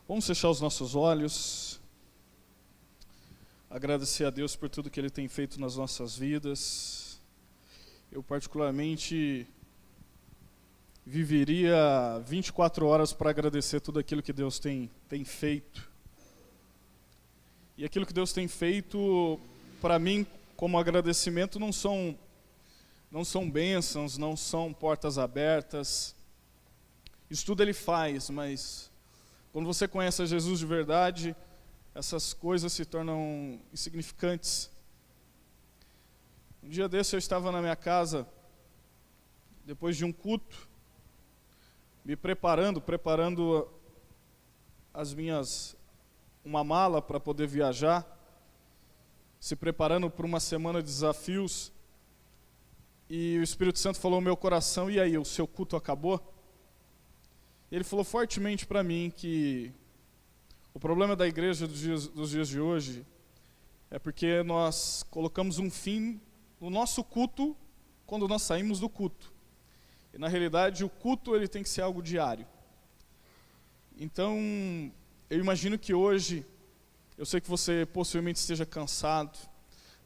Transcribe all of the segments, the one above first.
Vamos fechar os nossos olhos, agradecer a Deus por tudo que Ele tem feito nas nossas vidas. Eu particularmente viveria 24 horas para agradecer tudo aquilo que Deus tem feito. E aquilo que Deus tem feito, para mim, como agradecimento, não são bênçãos, não são portas abertas. Isso tudo Ele faz, mas quando você conhece a Jesus de verdade, essas coisas se tornam insignificantes. Um dia desse eu estava na minha casa, depois de um culto, me preparando uma mala para poder viajar, se preparando para uma semana de desafios, e o Espírito Santo falou no meu coração: e aí, o seu culto acabou? Ele falou fortemente para mim que o problema da igreja dos dias de hoje é porque nós colocamos um fim no nosso culto quando nós saímos do culto. E na realidade o culto ele tem que ser algo diário. Então, eu imagino que hoje, eu sei que você possivelmente esteja cansado,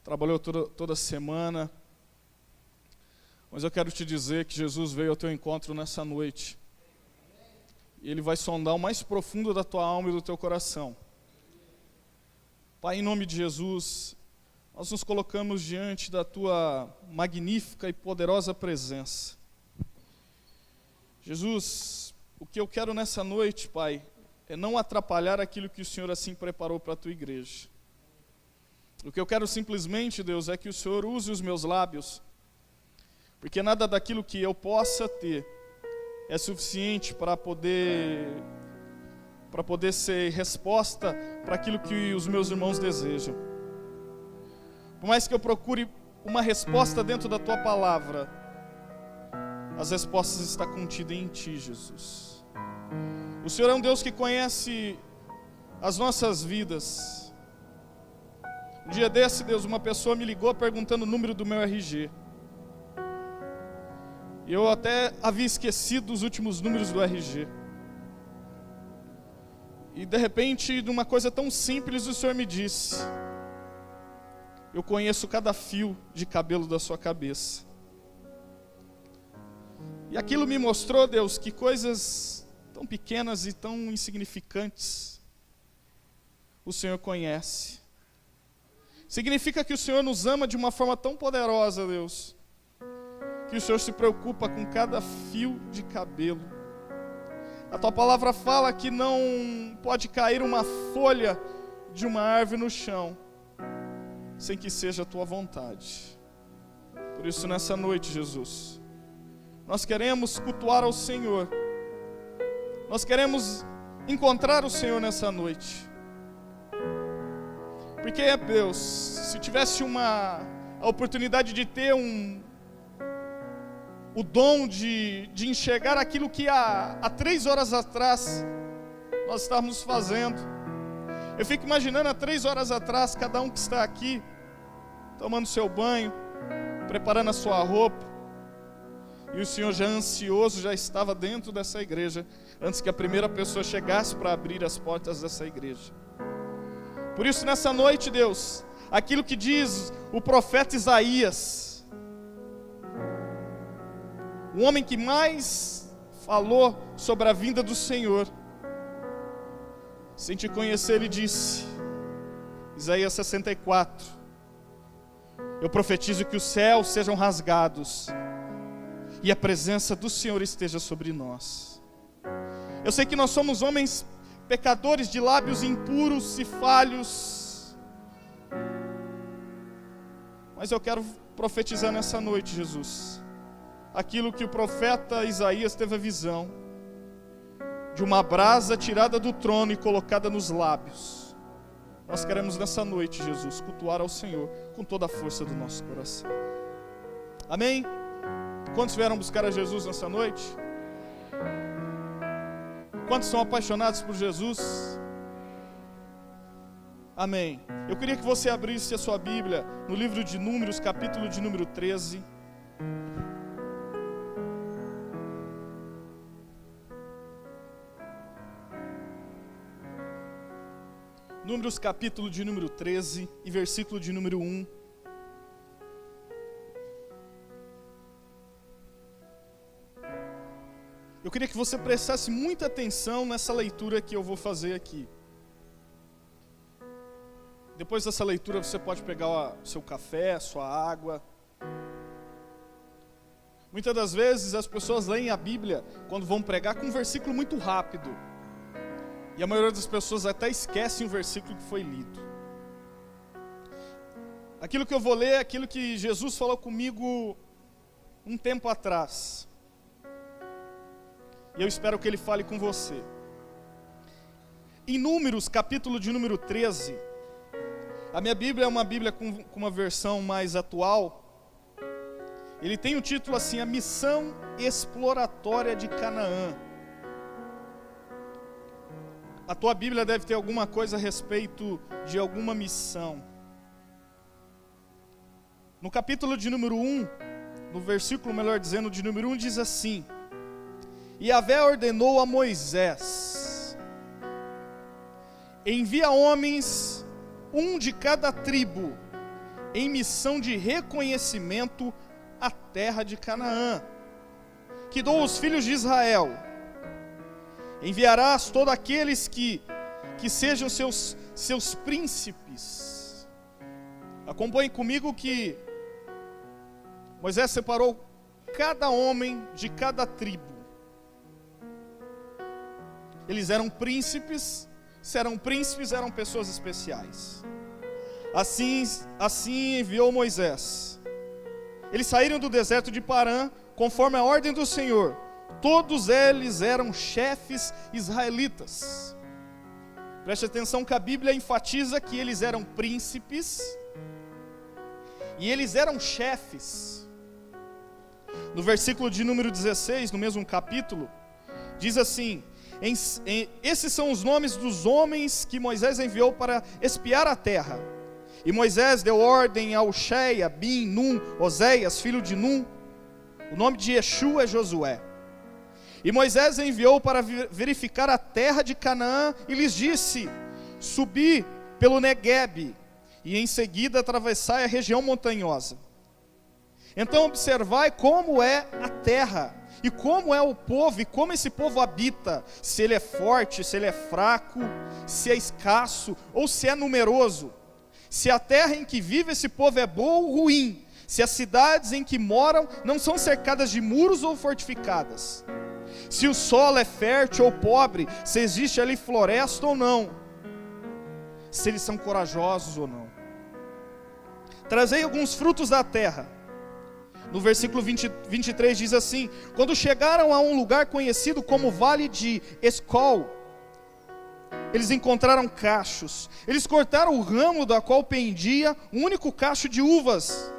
trabalhou toda semana, mas eu quero te dizer que Jesus veio ao teu encontro nessa noite. E Ele vai sondar o mais profundo da tua alma e do teu coração. Pai, em nome de Jesus, nós nos colocamos diante da tua magnífica e poderosa presença. Jesus, o que eu quero nessa noite, Pai, é não atrapalhar aquilo que o Senhor assim preparou para a tua igreja. O que eu quero simplesmente, Deus, é que o Senhor use os meus lábios, porque nada daquilo que eu possa ter é suficiente para poder ser resposta para aquilo que os meus irmãos desejam. Por mais que eu procure uma resposta dentro da tua palavra, as respostas estão contidas em ti, Jesus. O Senhor é um Deus que conhece as nossas vidas. Um dia desse, Deus, uma pessoa me ligou perguntando o número do meu RG. E eu até havia esquecido os últimos números do RG. E de repente, de uma coisa tão simples, o Senhor me disse: eu conheço cada fio de cabelo da sua cabeça. E aquilo me mostrou, Deus, que coisas tão pequenas e tão insignificantes o Senhor conhece. Significa que o Senhor nos ama de uma forma tão poderosa, Deus, que o Senhor se preocupa com cada fio de cabelo. A tua palavra fala que não pode cair uma folha de uma árvore no chão sem que seja a tua vontade. Por isso, nessa noite, Jesus, nós queremos cultuar ao Senhor. Nós queremos encontrar o Senhor nessa noite. Porque, Deus, se tivesse a oportunidade de ter o dom de enxergar aquilo que há 3 horas atrás nós estávamos fazendo. Eu fico imaginando há 3 horas atrás, cada um que está aqui, tomando seu banho, preparando a sua roupa, e o Senhor já ansioso, já estava dentro dessa igreja, antes que a primeira pessoa chegasse para abrir as portas dessa igreja. Por isso, nessa noite, Deus, aquilo que diz o profeta Isaías, o homem que mais falou sobre a vinda do Senhor, sem te conhecer, ele disse, Isaías 64, eu profetizo que os céus sejam rasgados e a presença do Senhor esteja sobre nós. Eu sei que nós somos homens pecadores de lábios impuros e falhos, mas eu quero profetizar nessa noite, Jesus, aquilo que o profeta Isaías teve a visão, de uma brasa tirada do trono e colocada nos lábios. Nós queremos nessa noite, Jesus, cultuar ao Senhor com toda a força do nosso coração. Amém? Quantos vieram buscar a Jesus nessa noite? Quantos são apaixonados por Jesus? Amém. Eu queria que você abrisse a sua Bíblia no livro de Números, capítulo de número 13. Números capítulo de número 13 e versículo de número 1. Eu queria que você prestasse muita atenção nessa leitura que eu vou fazer aqui. Depois dessa leitura você pode pegar o seu café, a sua água. Muitas das vezes as pessoas leem a Bíblia quando vão pregar com um versículo muito rápido. E a maioria das pessoas até esquecem o versículo que foi lido. Aquilo que eu vou ler é aquilo que Jesus falou comigo um tempo atrás. E eu espero que Ele fale com você. Em Números, capítulo de número 13, a minha Bíblia é uma Bíblia com uma versão mais atual. Ele tem o título assim, A Missão Exploratória de Canaã. A tua Bíblia deve ter alguma coisa a respeito de alguma missão. No capítulo de número 1, no versículo, melhor dizendo, de número 1, diz assim: E Yahvé ordenou a Moisés: envia homens, um de cada tribo, em missão de reconhecimento à terra de Canaã, que dou aos filhos de Israel. Enviarás todos aqueles que sejam seus príncipes. Acompanhe comigo que Moisés separou cada homem de cada tribo. Eles eram príncipes, eram pessoas especiais. Assim enviou Moisés. Eles saíram do deserto de Parã, conforme a ordem do Senhor. Todos eles eram chefes israelitas. Preste atenção que a Bíblia enfatiza que eles eram príncipes e eles eram chefes. No versículo de número 16, no mesmo capítulo, diz assim: esses são os nomes dos homens que Moisés enviou para espiar a terra. E Moisés deu ordem a Uxeia, Bin, Num, Oséias, filho de Num. O nome de Yeshua é Josué. E Moisés enviou para verificar a terra de Canaã e lhes disse: subi pelo Neguebe e em seguida atravessai a região montanhosa. Então observai como é a terra, e como é o povo, e como esse povo habita, se ele é forte, se ele é fraco, se é escasso, ou se é numeroso, se a terra em que vive esse povo é boa ou ruim, se as cidades em que moram não são cercadas de muros ou fortificadas, se o solo é fértil ou pobre, se existe ali floresta ou não, se eles são corajosos ou não. Trazei alguns frutos da terra. No versículo 23 diz assim: quando chegaram a um lugar conhecido como Vale de Escol, eles encontraram cachos. Eles cortaram o ramo da qual pendia um único cacho de uvas.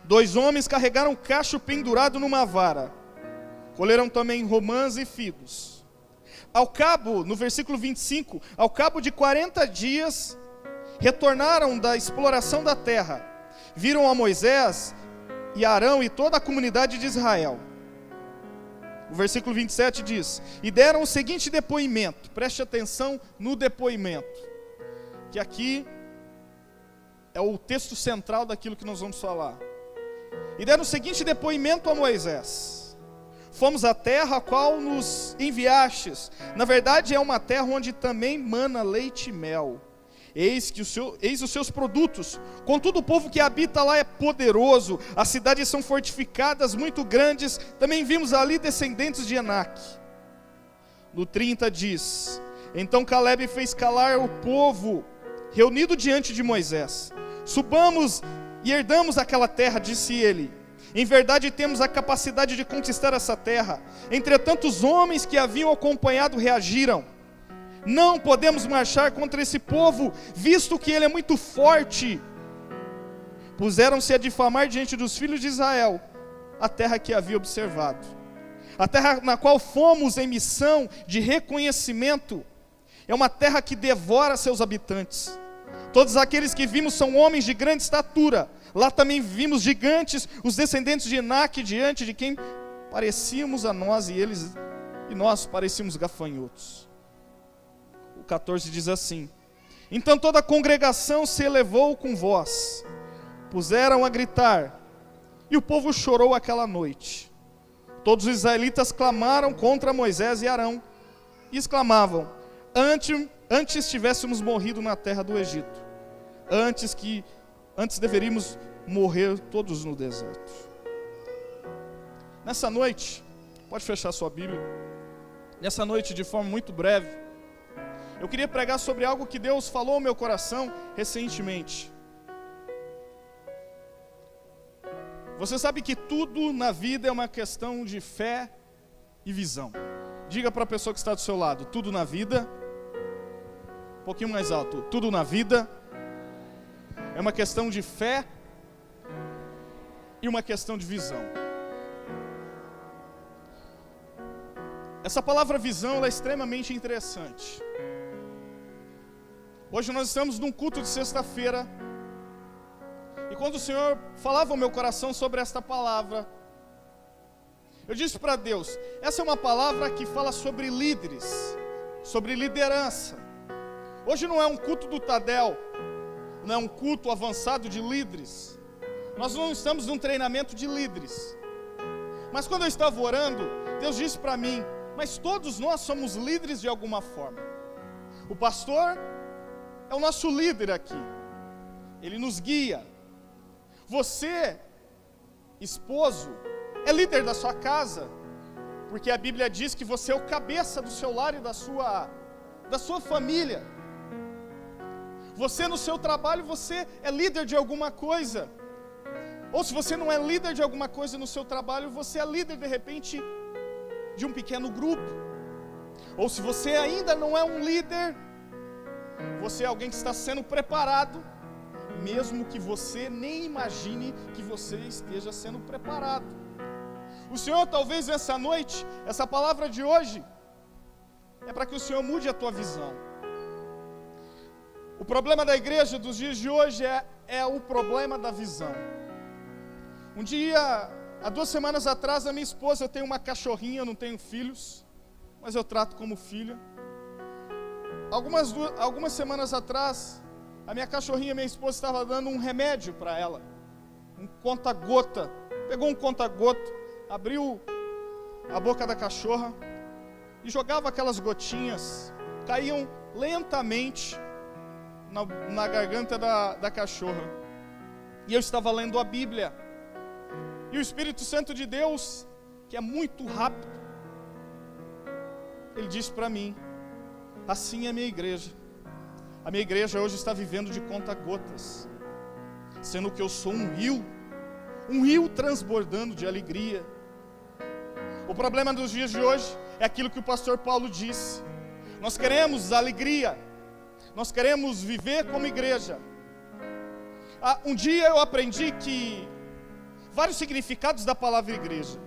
2 homens carregaram o cacho pendurado numa vara. Colheram também romãs e figos. Ao cabo, no versículo 25, ao cabo de 40 dias, retornaram da exploração da terra. Viram a Moisés e Arão e toda a comunidade de Israel. O versículo 27 diz: e deram o seguinte depoimento. Preste atenção no depoimento, que aqui é o texto central daquilo que nós vamos falar. E deram o seguinte depoimento a Moisés: fomos à terra a qual nos enviastes. Na verdade é uma terra onde também mana leite e mel. Eis os seus produtos. Contudo o povo que habita lá é poderoso. As cidades são fortificadas, muito grandes. Também vimos ali descendentes de Enaque. No 30 diz: então Calebe fez calar o povo reunido diante de Moisés. Subamos e herdamos aquela terra, disse ele. Em verdade temos a capacidade de conquistar essa terra. Entretanto os homens que haviam acompanhado reagiram: não podemos marchar contra esse povo, visto que ele é muito forte. Puseram-se a difamar diante dos filhos de Israel a terra que havia observado, a terra na qual fomos em missão de reconhecimento. É uma terra que devora seus habitantes. Todos aqueles que vimos são homens de grande estatura. Lá também vimos gigantes, os descendentes de Enaque, diante de quem parecíamos a nós, e nós parecíamos gafanhotos. 14 diz assim: então toda a congregação se elevou com voz, puseram a gritar, e o povo chorou aquela noite. Todos os israelitas clamaram contra Moisés e Arão, e exclamavam: antes tivéssemos morrido na terra do Egito, antes deveríamos morrer todos no deserto. Nessa noite, pode fechar sua Bíblia, nessa noite, de forma muito breve, eu queria pregar sobre algo que Deus falou ao meu coração recentemente. Você sabe que tudo na vida é uma questão de fé e visão. Diga para a pessoa que está do seu lado: tudo na vida, um pouquinho mais alto, tudo na vida é uma questão de fé e uma questão de visão. Essa palavra visão, ela é extremamente interessante. Hoje nós estamos num culto de sexta-feira, e quando o Senhor falava ao meu coração sobre esta palavra, eu disse para Deus: essa é uma palavra que fala sobre líderes, sobre liderança. Hoje não é um culto do Tadel, não é um culto avançado de líderes. Nós não estamos num treinamento de líderes. Mas quando eu estava orando, Deus disse para mim: mas todos nós somos líderes de alguma forma. O pastor é o nosso líder aqui, ele nos guia. Você, esposo, é líder da sua casa, porque a Bíblia diz que você é o cabeça do seu lar e da sua família. Você no seu trabalho, você é líder de alguma coisa. Ou se você não é líder de alguma coisa no seu trabalho, você é líder de repente de um pequeno grupo. Ou se você ainda não é um líder, você é alguém que está sendo preparado, mesmo que você nem imagine que você esteja sendo preparado. O Senhor, talvez nessa noite, essa palavra de hoje, é para que o Senhor mude a tua visão. O problema da igreja dos dias de hoje é o problema da visão. Um dia, há 2 semanas atrás, a minha esposa, eu tenho uma cachorrinha, eu não tenho filhos, mas eu trato como filha. Algumas semanas atrás, a minha cachorrinha, minha esposa, estava dando um remédio para ela, um conta-gota. Pegou um conta-gota, abriu a boca da cachorra e jogava aquelas gotinhas, caíam lentamente na garganta da cachorra. E eu estava lendo a Bíblia, e o Espírito Santo de Deus, que é muito rápido, ele disse para mim: assim é a minha igreja. A minha igreja hoje está vivendo de conta-gotas, sendo que eu sou um rio transbordando de alegria. O problema dos dias de hoje é aquilo que o pastor Paulo disse: nós queremos alegria, nós queremos viver como igreja. Um dia eu aprendi que vários significados da palavra igreja.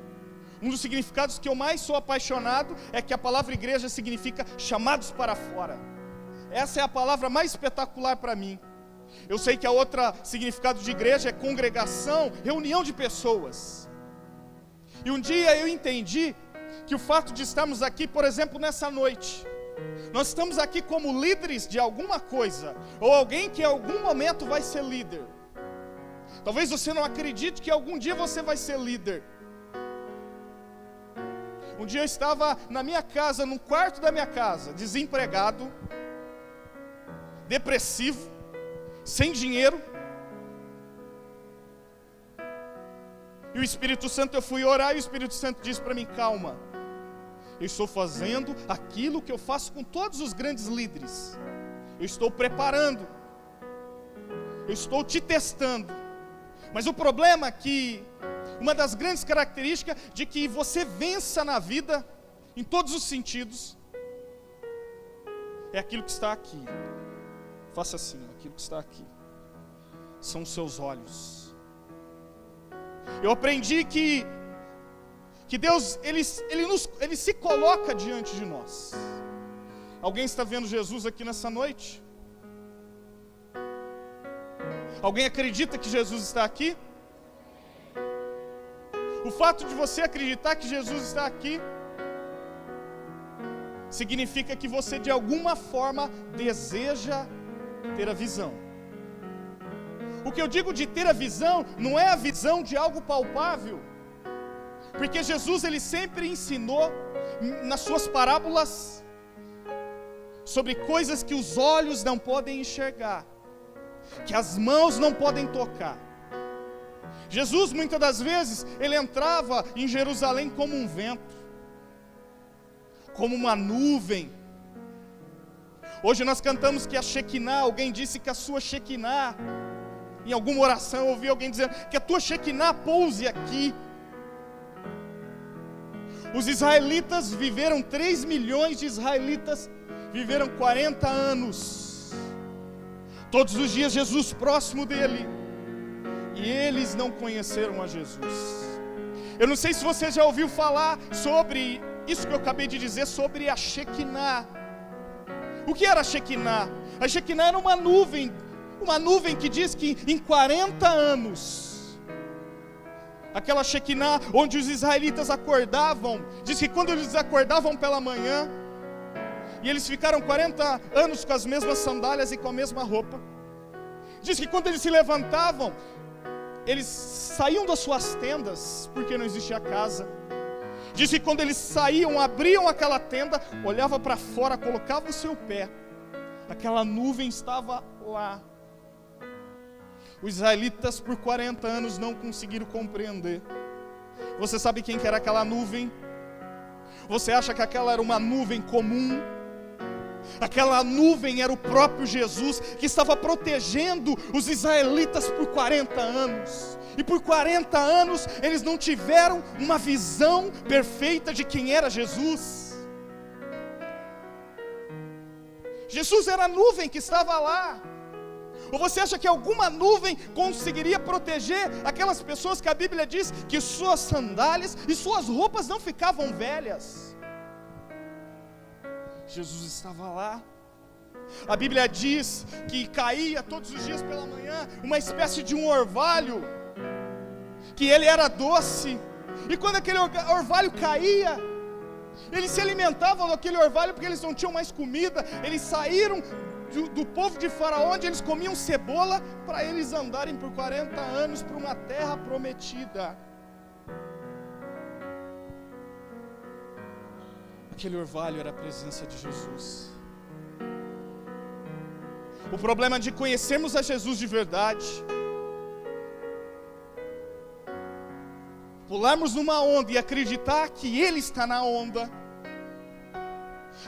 Um dos significados que eu mais sou apaixonado é que a palavra igreja significa chamados para fora. Essa é a palavra mais espetacular para mim. Eu sei que a outra significado de igreja é congregação, reunião de pessoas. E um dia eu entendi que o fato de estarmos aqui, por exemplo, nessa noite, nós estamos aqui como líderes de alguma coisa, ou alguém que em algum momento vai ser líder. Talvez você não acredite que algum dia você vai ser líder. Um dia eu estava na minha casa, no quarto da minha casa, desempregado, depressivo, sem dinheiro. E o Espírito Santo, eu fui orar e o Espírito Santo disse para mim: calma, eu estou fazendo aquilo que eu faço com todos os grandes líderes. Eu estou preparando, eu estou te testando. Mas o problema é que uma das grandes características de que você vença na vida, em todos os sentidos, é aquilo que está aqui. Faça assim, aquilo que está aqui são os seus olhos. Eu aprendi que Deus, ele se coloca diante de nós. Alguém está vendo Jesus aqui nessa noite? Alguém acredita que Jesus está aqui? O fato de você acreditar que Jesus está aqui significa que você de alguma forma deseja ter a visão. O que eu digo de ter a visão, não é a visão de algo palpável, porque Jesus ele sempre ensinou nas suas parábolas sobre coisas que os olhos não podem enxergar, que as mãos não podem tocar. Jesus muitas das vezes ele entrava em Jerusalém como um vento, como uma nuvem. Hoje nós cantamos que a Shekinah, alguém disse que a sua Shekinah, em alguma oração eu ouvi alguém dizendo que a tua Shekinah pouse aqui. Os israelitas viveram, 3 milhões de israelitas viveram 40 anos. Todos os dias Jesus próximo dele. E eles não conheceram a Jesus. Eu não sei se você já ouviu falar sobre isso que eu acabei de dizer, sobre a Shekinah. O que era a Shekinah? A Shekinah era uma nuvem que diz que em 40 anos, aquela Shekinah onde os israelitas acordavam, diz que quando eles acordavam pela manhã, e eles ficaram 40 anos com as mesmas sandálias e com a mesma roupa, diz que quando eles se levantavam, eles saíam das suas tendas, porque não existia casa. Diz que quando eles saíam, abriam aquela tenda, olhava para fora, colocava o seu pé, aquela nuvem estava lá. Os israelitas por 40 anos não conseguiram compreender. Você sabe quem que era aquela nuvem? Você acha que aquela era uma nuvem comum? Aquela nuvem era o próprio Jesus, que estava protegendo os israelitas por 40 anos. E por 40 anos eles não tiveram uma visão perfeita de quem era Jesus. Jesus era a nuvem que estava lá. Ou você acha que alguma nuvem conseguiria proteger aquelas pessoas que a Bíblia diz que suas sandálias e suas roupas não ficavam velhas? Jesus estava lá. A Bíblia diz que caía todos os dias pela manhã uma espécie de um orvalho, que ele era doce, e quando aquele orvalho caía, eles se alimentavam daquele orvalho porque eles não tinham mais comida. Eles saíram do povo de Faraó, onde eles comiam cebola, para eles andarem por 40 anos para uma terra prometida. Aquele orvalho era a presença de Jesus. O problema de conhecermos a Jesus de verdade, pularmos numa onda e acreditar que Ele está na onda,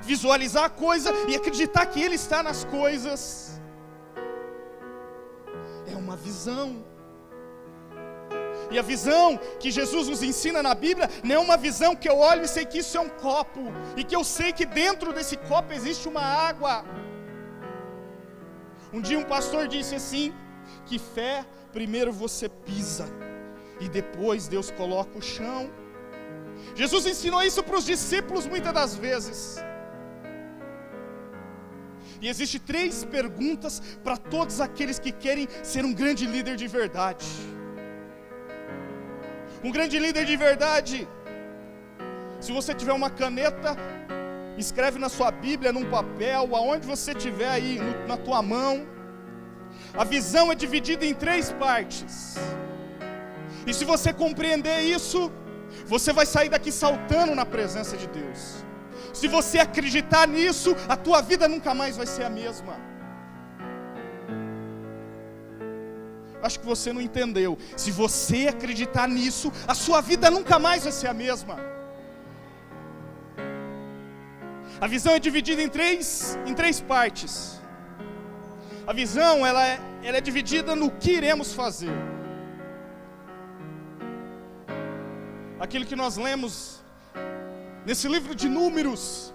visualizar a coisa e acreditar que Ele está nas coisas, é uma visão. E a visão que Jesus nos ensina na Bíblia não é uma visão que eu olho e sei que isso é um copo, e que eu sei que dentro desse copo existe uma água. Um dia um pastor disse assim, que fé primeiro você pisa, e depois Deus coloca o chão. Jesus ensinou isso para os discípulos muitas das vezes. E existem 3 perguntas para todos aqueles que querem ser um grande líder de verdade. Um grande líder de verdade, se você tiver uma caneta, escreve na sua Bíblia, num papel, aonde você tiver aí, na tua mão. A visão é dividida em 3 partes. E se você compreender isso, você vai sair daqui saltando na presença de Deus. Se você acreditar nisso, a tua vida nunca mais vai ser a mesma. Acho que você não entendeu. Se você acreditar nisso, a sua vida nunca mais vai ser a mesma. A visão é dividida em três partes. A visão ela é dividida no que iremos fazer. Aquilo que nós lemos nesse livro de Números,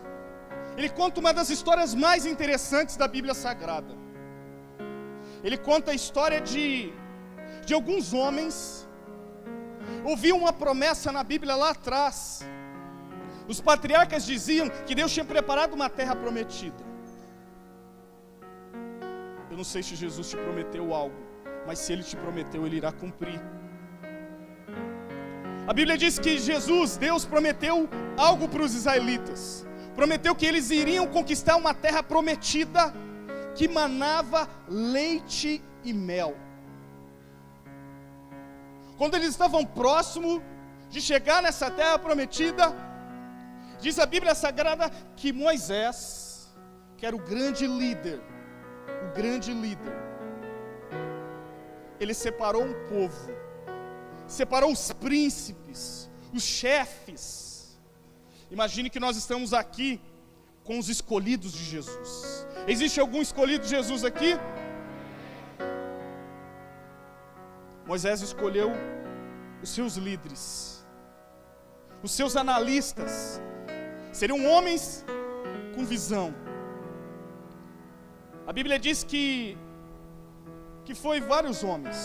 ele conta uma das histórias mais interessantes da Bíblia Sagrada. Ele conta a história de alguns homens. Ouviam uma promessa na Bíblia lá atrás. Os patriarcas diziam que Deus tinha preparado uma terra prometida. Eu não sei se Jesus te prometeu algo, mas se Ele te prometeu, Ele irá cumprir. A Bíblia diz que Deus prometeu algo para os israelitas. Prometeu que eles iriam conquistar uma terra prometida, que manava leite e mel. Quando eles estavam próximos de chegar nessa terra prometida, diz a Bíblia Sagrada que Moisés, que era o grande líder, ele separou um povo, separou os príncipes, os chefes. Imagine que nós estamos aqui com os escolhidos de Jesus. Existe algum escolhido de Jesus aqui? Moisés escolheu os seus líderes, os seus analistas. Seriam homens com visão. A Bíblia diz que foi vários homens.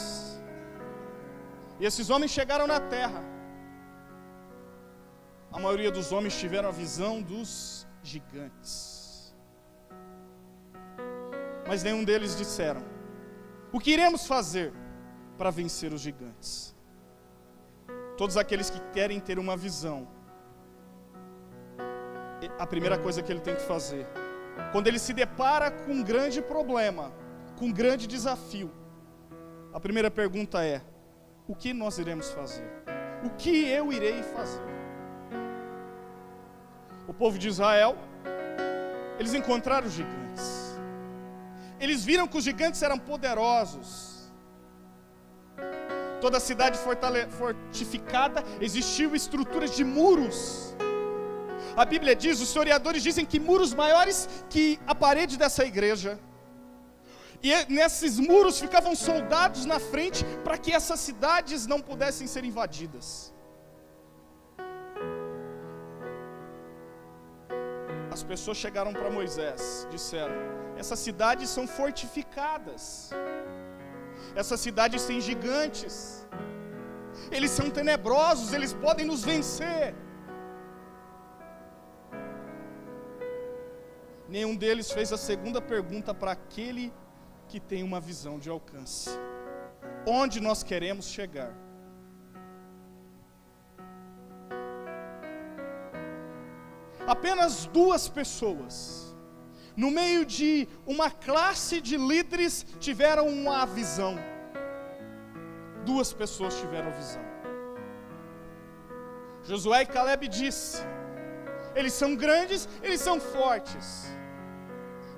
E esses homens chegaram na terra. A maioria dos homens tiveram a visão dos gigantes. Mas nenhum deles disseram: o que iremos fazer para vencer os gigantes? Todos aqueles que querem ter uma visão, a primeira coisa que ele tem que fazer, quando ele se depara com um grande problema, com um grande desafio, a primeira pergunta é: o que nós iremos fazer? O que eu irei fazer? O povo de Israel, eles encontraram os gigantes. Eles viram que os gigantes eram poderosos. Toda a cidade fortificada, existiam estruturas de muros. A Bíblia diz, os historiadores dizem que muros maiores que a parede dessa igreja. E nesses muros ficavam soldados na frente para que essas cidades não pudessem ser invadidas. As pessoas chegaram para Moisés, disseram: essas cidades são fortificadas, essas cidades têm gigantes, eles são tenebrosos, eles podem nos vencer. Nenhum deles fez a segunda pergunta para aquele que tem uma visão de alcance: onde nós queremos chegar? Apenas duas pessoas, no meio de uma classe de líderes, tiveram uma visão. Duas pessoas tiveram visão. Josué e Caleb disse: eles são grandes, eles são fortes,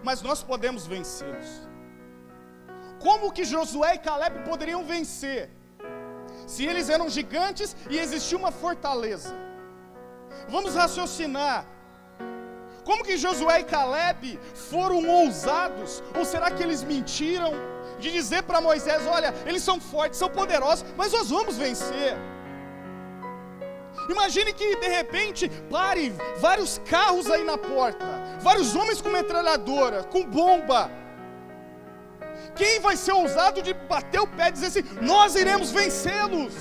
mas nós podemos vencê-los. Como que Josué e Caleb poderiam vencer, se eles eram gigantes e existia uma fortaleza? Vamos raciocinar. Como que Josué e Caleb foram ousados? Ou será que eles mentiram de dizer para Moisés: olha, eles são fortes, são poderosos, mas nós vamos vencer? Imagine que de repente pare vários carros aí na porta, vários homens com metralhadora, com bomba. Quem vai ser ousado de bater o pé e dizer assim: nós iremos vencê-los?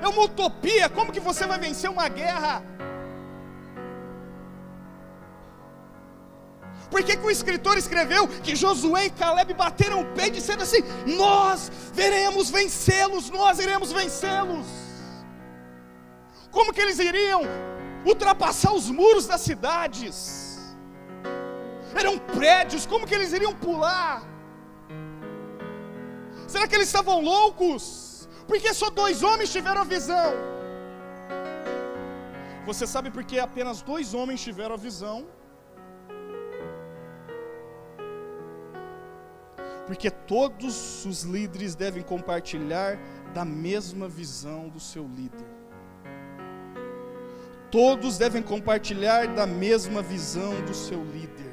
É uma utopia. Como que você vai vencer uma guerra? Por que o escritor escreveu que Josué e Caleb bateram o pé e disseram assim: nós veremos vencê-los, nós iremos vencê-los? Como que eles iriam ultrapassar os muros das cidades? Eram prédios, como que eles iriam pular? Será que eles estavam loucos? Porque só dois homens tiveram a visão. Você sabe por que apenas dois homens tiveram a visão? Porque todos os líderes devem compartilhar da mesma visão do seu líder. Todos devem compartilhar da mesma visão do seu líder.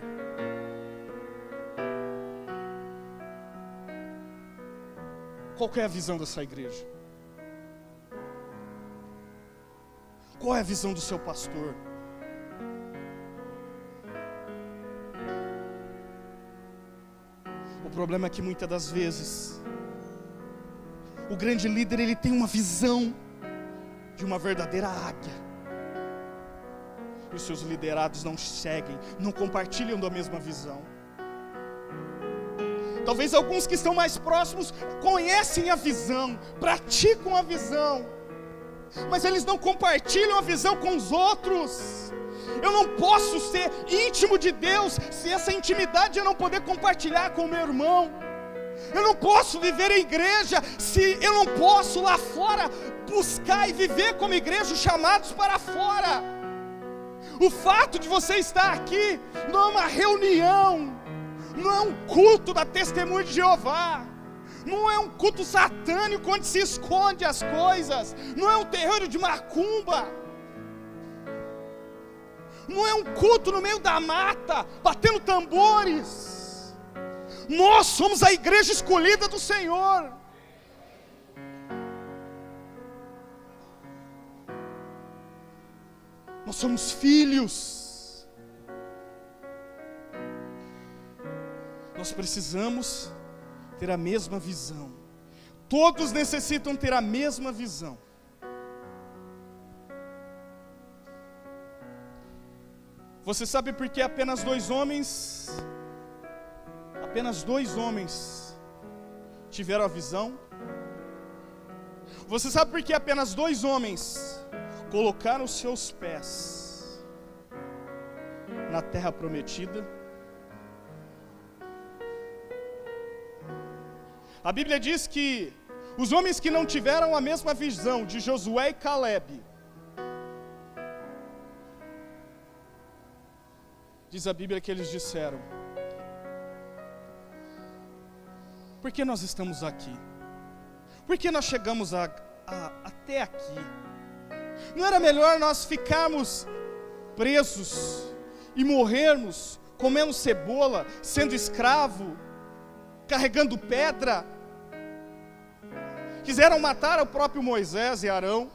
Qual é a visão dessa igreja? Qual é a visão do seu pastor? O problema é que muitas das vezes o grande líder, ele tem uma visão de uma verdadeira águia, e os seus liderados não seguem, não compartilham da mesma visão. Talvez alguns que estão mais próximos conhecem a visão, praticam a visão, mas eles não compartilham a visão com os outros. Eu não posso ser íntimo de Deus se essa intimidade eu não poder compartilhar com o meu irmão. Eu não posso viver em igreja se eu não posso lá fora buscar e viver como igreja, chamados para fora. O fato de você estar aqui não é uma reunião, não é um culto da Testemunha de Jeová, não é um culto satânico onde se esconde as coisas, não é um terreiro de macumba, não é um culto no meio da mata, batendo tambores. Nós somos a igreja escolhida do Senhor. Nós somos filhos. Nós precisamos ter a mesma visão. Todos necessitam ter a mesma visão. Você sabe por que apenas dois homens tiveram a visão? Você sabe por que apenas dois homens colocaram seus pés na terra prometida? A Bíblia diz que os homens que não tiveram a mesma visão de Josué e Caleb, diz a Bíblia que eles disseram: por que nós estamos aqui? Por que nós chegamos até aqui? Não era melhor nós ficarmos presos e morrermos comendo cebola, sendo escravo, carregando pedra? Quiseram matar o próprio Moisés e Arão.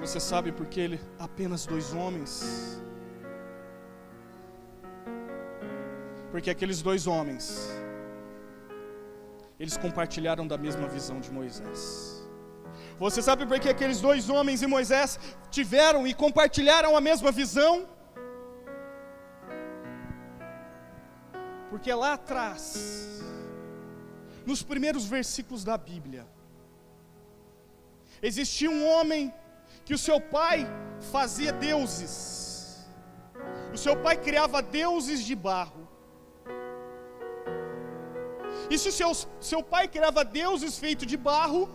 Você sabe por que apenas dois homens? Porque aqueles dois homens, eles compartilharam da mesma visão de Moisés. Você sabe por que aqueles dois homens e Moisés tiveram e compartilharam a mesma visão? Porque lá atrás, nos primeiros versículos da Bíblia, existia um homem que o seu pai fazia deuses. O seu pai criava deuses de barro. E se seu pai criava deuses feitos de barro,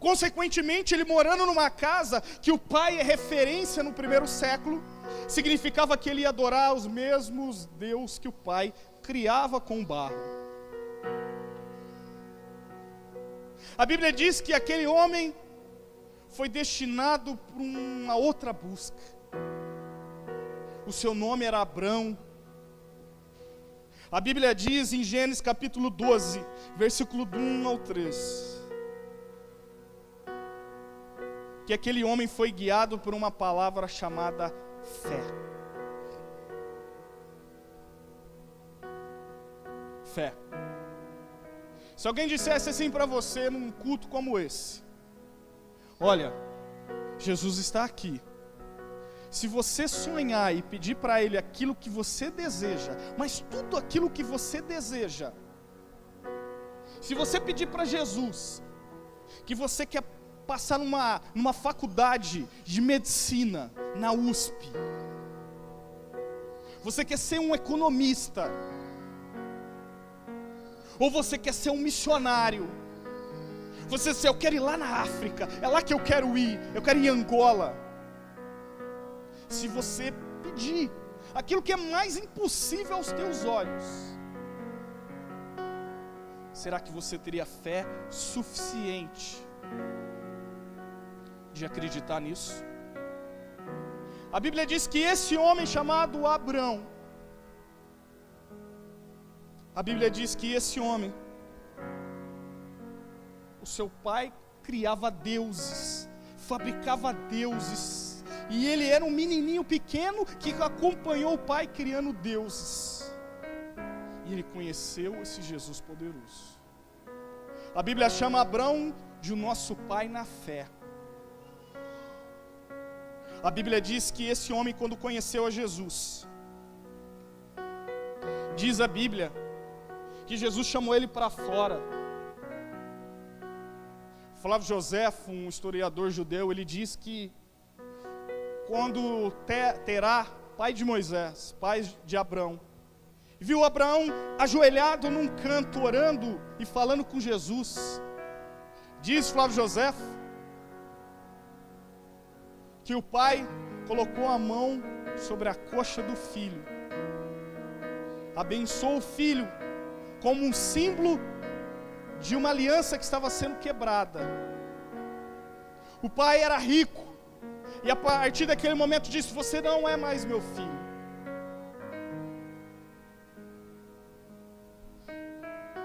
consequentemente ele morando numa casa que o pai é referência no primeiro século, significava que ele ia adorar os mesmos deuses que o pai criava com barro. A Bíblia diz que aquele homem foi destinado para uma outra busca. O seu nome era Abrão. A Bíblia diz em Gênesis capítulo 12, versículo 1 ao 3, que aquele homem foi guiado por uma palavra chamada fé. Fé. Se alguém dissesse assim para você num culto como esse: olha, Jesus está aqui. Se você sonhar e pedir para Ele aquilo que você deseja, mas tudo aquilo que você deseja, se você pedir para Jesus que você quer passar numa faculdade de medicina na USP, você quer ser um economista, ou você quer ser um missionário, você diz: eu quero ir lá na África, é lá que eu quero ir em Angola. Se você pedir aquilo que é mais impossível aos teus olhos, será que você teria fé suficiente de acreditar nisso? A Bíblia diz que esse homem chamado Abrão, a Bíblia diz que esse homem, o seu pai criava deuses, fabricava deuses, e ele era um menininho pequeno que acompanhou o pai criando deuses. E ele conheceu esse Jesus poderoso. A Bíblia chama Abrão de o nosso pai na fé. A Bíblia diz que esse homem, quando conheceu a Jesus, diz a Bíblia que Jesus chamou ele para fora. Flávio Joséfo, um historiador judeu, ele diz que quando Terá, pai de Moisés, pai de Abraão, viu Abraão ajoelhado num canto, orando e falando com Jesus, diz Flávio Joséfo, que o pai colocou a mão sobre a coxa do filho, abençoou o filho como um símbolo de uma aliança que estava sendo quebrada. O pai era rico, e a partir daquele momento disse: você não é mais meu filho.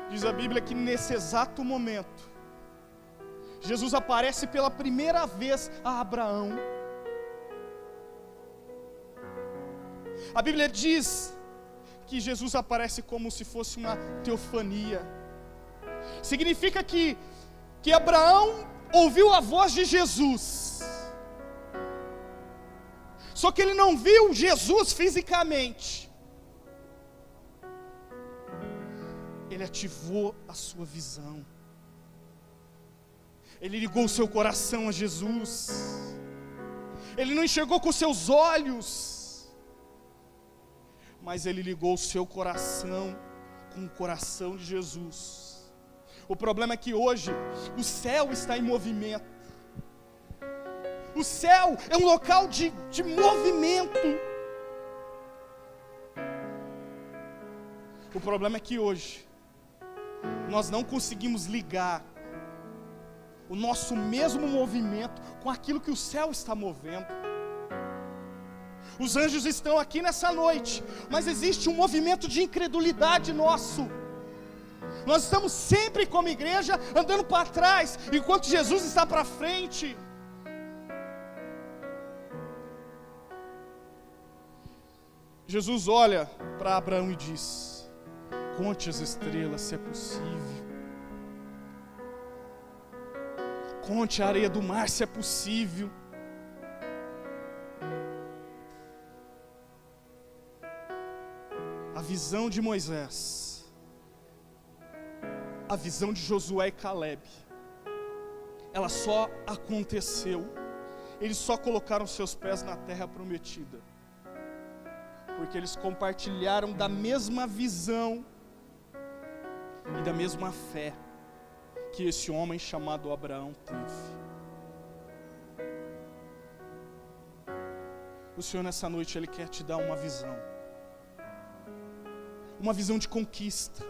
Diz a Bíblia que nesse exato momento, Jesus aparece pela primeira vez a Abraão. A Bíblia diz que Jesus aparece como se fosse uma teofania. Significa que Abraão ouviu a voz de Jesus, só que ele não viu Jesus fisicamente. Ele ativou a sua visão, ele ligou o seu coração a Jesus. Ele não enxergou com seus olhos, mas ele ligou o seu coração com o coração de Jesus. O problema é que hoje o céu está em movimento. O céu é um local de movimento. O problema é que hoje nós não conseguimos ligar o nosso mesmo movimento com aquilo que o céu está movendo. Os anjos estão aqui nessa noite, mas existe um movimento de incredulidade nosso. Nós estamos sempre como igreja andando para trás, enquanto Jesus está para frente. Jesus olha para Abraão e diz: conte as estrelas se é possível. Conte a areia do mar se é possível. A visão de Moisés, a visão de Josué e Caleb, ela só aconteceu, eles só colocaram seus pés na terra prometida, porque eles compartilharam da mesma visão e da mesma fé que esse homem chamado Abraão teve. O Senhor nessa noite, Ele quer te dar uma visão de conquista,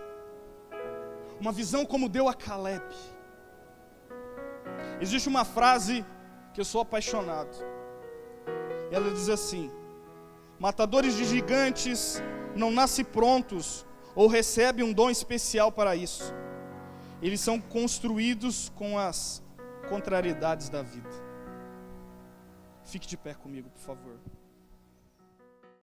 uma visão como deu a Caleb. Existe uma frase que eu sou apaixonado, ela diz assim: matadores de gigantes não nascem prontos ou recebem um dom especial para isso. Eles são construídos com as contrariedades da vida. Fique de pé comigo, por favor.